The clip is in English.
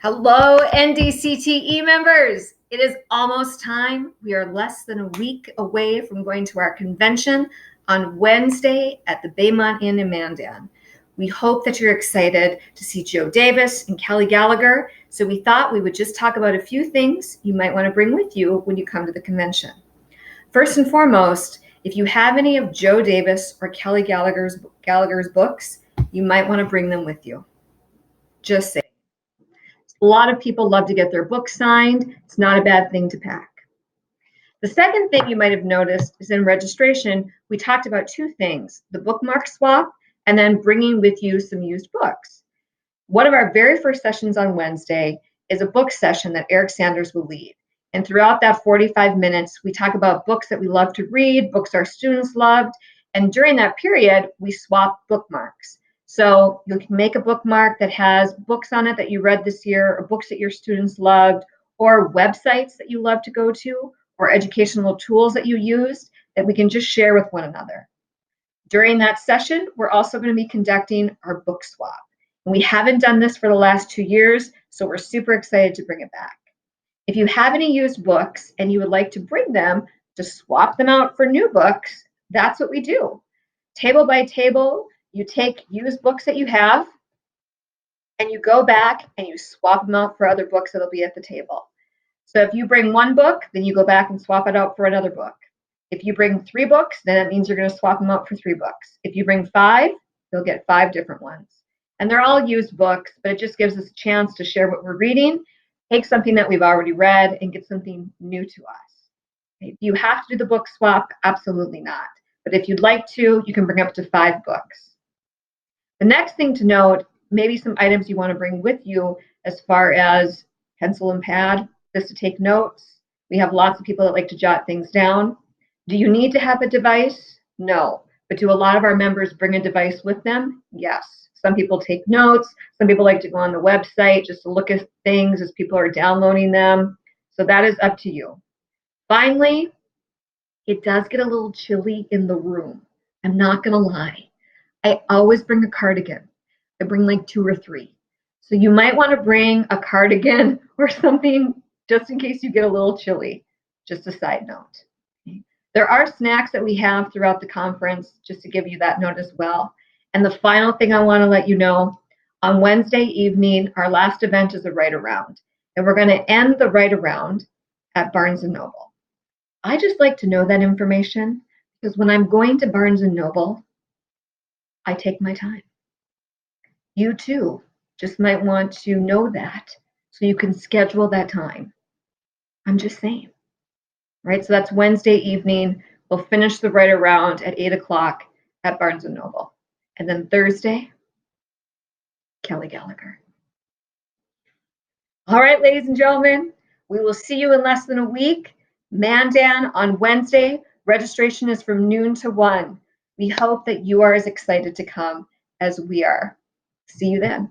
Hello, NDCTE members. It is almost time. We are less than a week away from going to our convention on Wednesday at the Baymont Inn in Mandan. We hope that you're excited to see Joe Davis and Kelly Gallagher, so we thought we would just talk about a few things you might want to bring with you when you come to the convention. First and foremost, if you have any of Joe Davis or Kelly Gallagher's books, you might want to bring them with you. Just say. A lot of people love to get their books signed. It's not a bad thing to pack. The second thing you might have noticed is in registration, we talked about two things, the bookmark swap and then bringing with you some used books. One of our very first sessions on Wednesday is a book session that Eric Sanders will lead. And throughout that 45 minutes, we talk about books that we love to read, books our students loved. And during that period, we swap bookmarks. So you can make a bookmark that has books on it that you read this year, or books that your students loved, or websites that you love to go to, or educational tools that you used that we can just share with one another. During that session, we're also going to be conducting our book swap. And we haven't done this for the last 2 years, so we're super excited to bring it back. If you have any used books and you would like to bring them to swap them out for new books, that's what we do. Table by table, you take used books that you have and you go back and you swap them out for other books that'll be at the table. So if you bring one book, then you go back and swap it out for another book. If you bring 3 books, then that means you're going to swap them out for 3 books. If you bring 5, you'll get 5 different ones. And they're all used books, but it just gives us a chance to share what we're reading, take something that we've already read, and get something new to us. If you have to do the book swap, absolutely not. But if you'd like to, you can bring up to 5 books. The next thing to note, maybe some items you want to bring with you as far as pencil and pad, just to take notes. We have lots of people that like to jot things down. Do you need to have a device? No. But do a lot of our members bring a device with them? Yes. Some people take notes. Some people like to go on the website just to look at things as people are downloading them. So that is up to you. Finally, it does get a little chilly in the room. I'm not going to lie. I always bring a cardigan. I bring like 2 or 3. So you might want to bring a cardigan or something just in case you get a little chilly. Just a side note. Okay. There are snacks that we have throughout the conference, just to give you that note as well. And the final thing I want to let you know, on Wednesday evening, our last event is a Write Around. And we're going to end the Write Around at Barnes & Noble. I just like to know that information because when I'm going to Barnes & Noble, I take my time. You too just might want to know that so you can schedule that time. I'm just saying. Right? So that's Wednesday evening. We'll finish the Write Around at 8 o'clock at Barnes & Noble. And then Thursday, Kelly Gallagher. All right, ladies and gentlemen, we will see you in less than a week. Mandan on Wednesday. Registration is from noon to 1. We hope that you are as excited to come as we are. See you then.